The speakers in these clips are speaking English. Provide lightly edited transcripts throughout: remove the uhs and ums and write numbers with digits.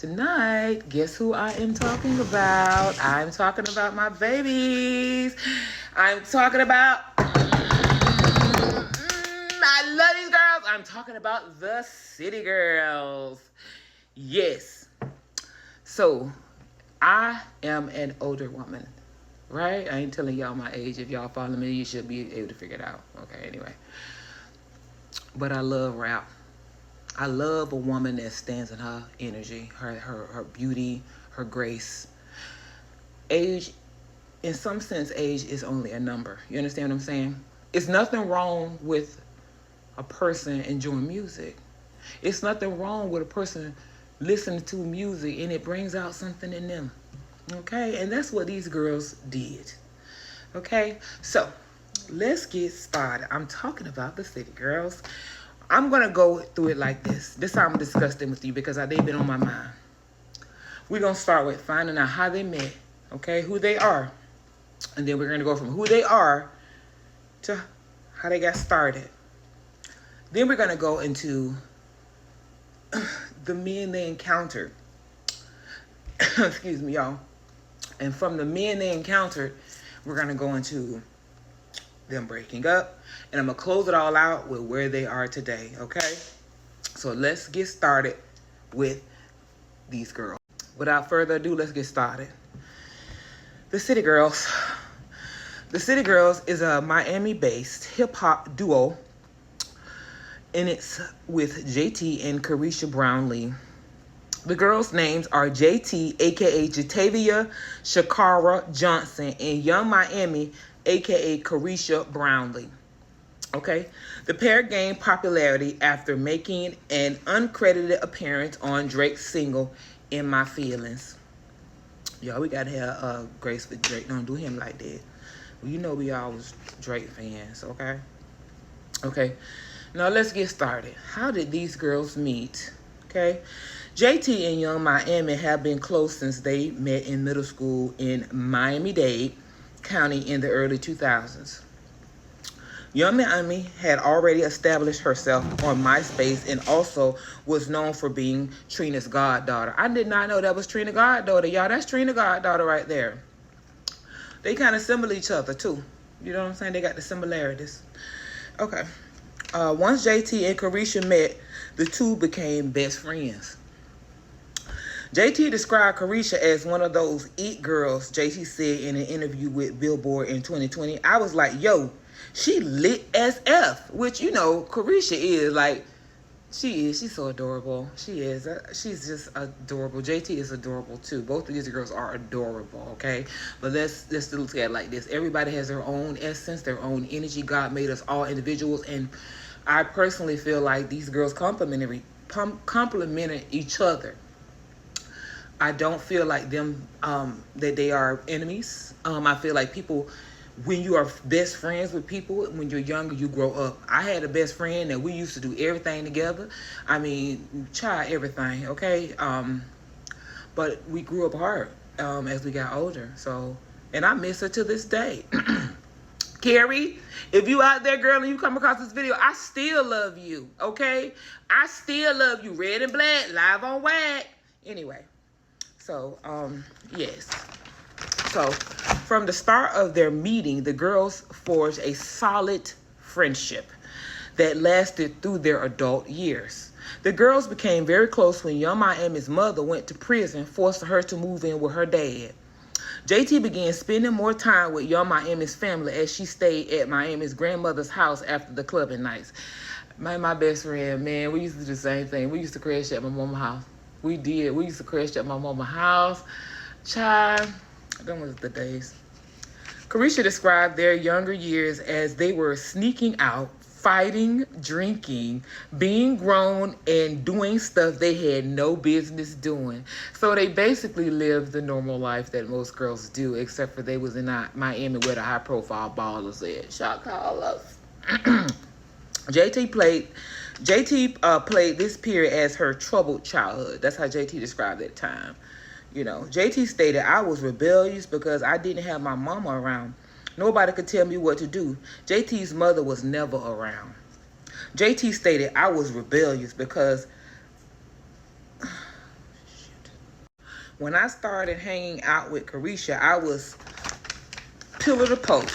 Tonight, guess who I am talking about? I'm talking about my babies. I'm talking about. I love these girls. I'm talking about the city girls. Yes. So, I am an older woman, right? I ain't telling y'all my age. If y'all follow me, you should be able to figure it out. Okay, anyway. But I love rap. I love a woman that stands in her energy, her beauty, her grace. Age, in some sense, age is only a number. You understand what I'm saying? It's nothing wrong with a person enjoying music. It's nothing wrong with a person listening to music and it brings out something in them. Okay? And that's what these girls did. Okay? So, let's get started. I'm talking about the city girls. I'm going to go through it like this. This time I'm discussing with you because they've been on my mind. We're going to start with finding out how they met, okay, who they are. And then we're going to go from who they are to how they got started. Then we're going to go into the men they encountered. Excuse me, y'all. And from the men they encountered, we're going to go into them breaking up. And I'm going to close it all out with where they are today, okay? So let's get started with these girls. Without further ado, let's get started. The City Girls. The City Girls is a Miami-based hip-hop duo. And it's with JT and Carisha Brownlee. The girls' names are JT, a.k.a. Jatavia Shakara Johnson, and Young Miami, a.k.a. Carisha Brownlee. Okay? The pair gained popularity after making an uncredited appearance on Drake's single, In My Feelings. Y'all, we gotta have grace with Drake. Don't do him like that. Well, you know we all was Drake fans, okay? Okay. Now let's get started. How did these girls meet? Okay? JT and Young Miami have been close since they met in middle school in Miami-Dade County in the early 2000s. Young Miami had already established herself on MySpace and also was known for being Trina's goddaughter. I did not know that was Trina's goddaughter, y'all. That's Trina's goddaughter right there. They kind of similar each other, too. You know what I'm saying? They got the similarities. Okay. Once JT and Carisha met, the two became best friends. JT described Carisha as one of those eat girls, JT said in an interview with Billboard in 2020. I was like, yo, she lit as F, which, you know, Carisha is like, she's so adorable. She is. She's just adorable. JT is adorable too. Both of these girls are adorable, okay? But let's look at it like this. Everybody has their own essence, their own energy. God made us all individuals, and I personally feel like these girls complemented each other. I don't feel like them that they are enemies. I feel like people, when you are best friends with people, when you're younger, you grow up. I had a best friend that we used to do everything together. I mean, try everything, okay? But we grew apart as we got older. So, and I miss her to this day. Carrie, if you out there, girl, and you come across this video, I still love you, okay? I still love you. Red and Black, live on WAC. Anyway, so, yes. So, from the start of their meeting, the girls forged a solid friendship that lasted through their adult years. The girls became very close when Young Miami's mother went to prison, forcing her to move in with her dad. JT began spending more time with Young Miami's family as she stayed at Miami's grandmother's house after the clubbing nights. My best friend, man, we used to do the same thing. We used to crash at my mama's house. We did. We used to crash at my mama's house. Child, them was the days. Carisha described their younger years as they were sneaking out, fighting, drinking, being grown, and doing stuff they had no business doing. So they basically lived the normal life that most girls do, except for they was in Miami where the high-profile ballers at. Shot callers. JT played this period as her troubled childhood. That's how JT described that time. You know, JT stated, I was rebellious because I didn't have my mama around. Nobody could tell me what to do. JT's mother was never around. JT stated, I was rebellious because When I started hanging out with Carisha, I was pillar to post.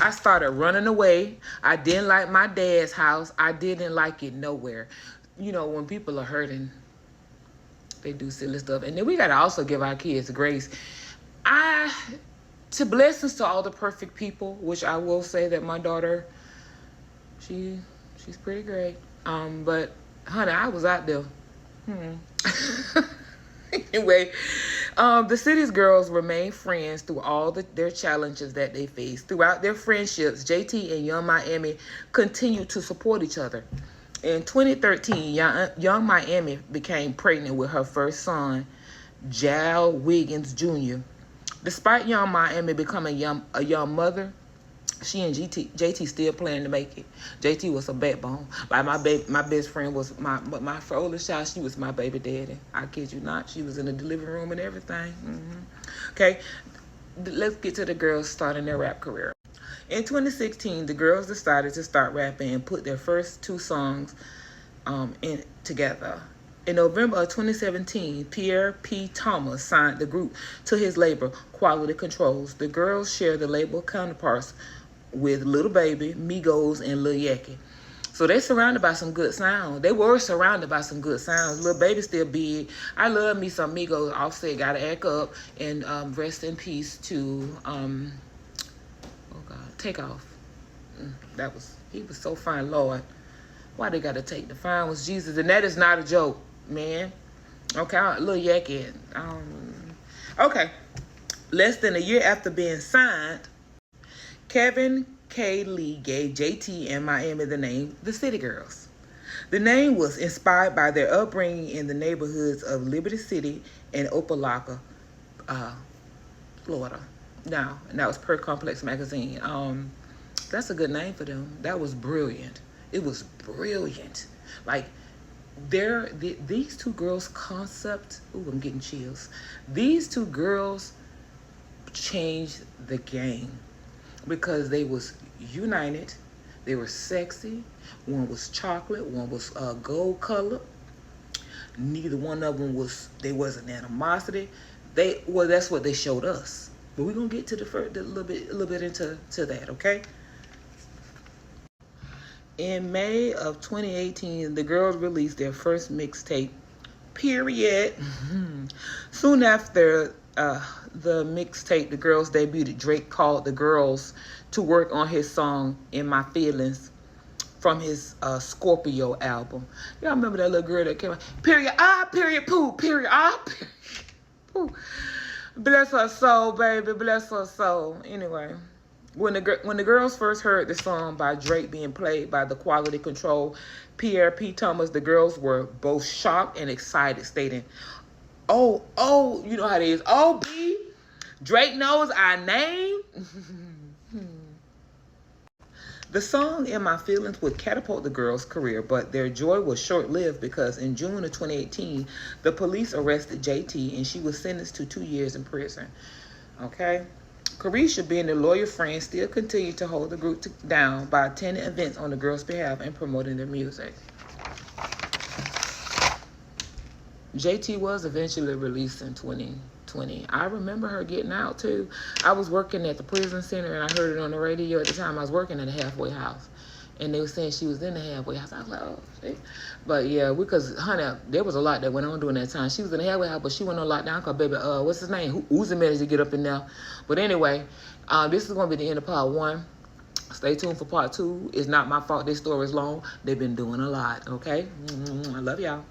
I started running away. I didn't like my dad's house. I didn't like it nowhere. You know, when people are hurting, they do silly stuff. And then we got to also give our kids grace. To blessings to all the perfect people, which I will say that my daughter, she's pretty great. But honey, I was out there. Anyway, the city's girls remained friends through all their challenges that they faced. Throughout their friendships, JT and Young Miami continued to support each other. In 2013, Young Miami became pregnant with her first son, Jal Wiggins Jr. Despite Young Miami becoming a young mother, she and JT still planning to make it. JT was a backbone. Like my best friend was my oldest child. She was my baby daddy. I kid you not. She was in the delivery room and everything. Okay, let's get to the girls starting their rap career. In 2016, the girls decided to start rapping and put their first 2 songs in together. In November of 2017, Pierre P. Thomas signed the group to his label, Quality Controls. The girls share the label counterparts with Little Baby, Migos, and Lil Yachty. So they're surrounded by some good sound. They were surrounded by some good sounds. Lil Baby still big. I love me some Migos. Offset gotta act up. And rest in peace to Takeoff. He was so fine, Lord. Why they gotta take the fine was Jesus, and that is not a joke, man. Okay, Lil Yachty. Okay, less than a year after being signed, Kevin K. Lee gave JT and Miami the name The City Girls. The name was inspired by their upbringing in the neighborhoods of Liberty City and Opelika, Florida. Now, and that was per Complex magazine. That's a good name for them. That was brilliant. It was brilliant. Like, these 2 girls' concept. Ooh, I'm getting chills. These 2 girls changed the game because they was united. They were sexy. One was chocolate. One was gold color. Neither one of them wasn't animosity. That's what they showed us. But we're gonna get to a little bit into that, okay? In May of 2018, the girls released their first mixtape, period. Soon after the mixtape, the girls debuted. Drake called the girls to work on his song In My Feelings from his Scorpio album. Y'all remember that little girl that came out? Period, period, poo, period, period, poo. Bless her soul, baby, bless her soul. Anyway, when the girls first heard the song by Drake being played by the Quality Control, Pierre P. Thomas, the girls were both shocked and excited, stating, oh, you know how it is. Oh, B, Drake knows our name. The song In My Feelings would catapult the girls' career, but their joy was short-lived because in June of 2018, the police arrested JT and she was sentenced to 2 years in prison. Okay? Carisha, being a lawyer friend, still continued to hold the group down by attending events on the girls' behalf and promoting their music. JT was eventually released in 2020. I remember her getting out too. I was working at the prison center and I heard it on the radio at the time. I was working at a halfway house and they were saying she was in the halfway house. I was like, oh, shit. But yeah, because honey, there was a lot that went on during that time. She was in the halfway house, but she went on lockdown because baby, what's his name? Who's the managed to get up in there? But anyway, this is going to be the end of part 1. Stay tuned for part 2. It's not my fault this story is long. They've been doing a lot, okay? I love y'all.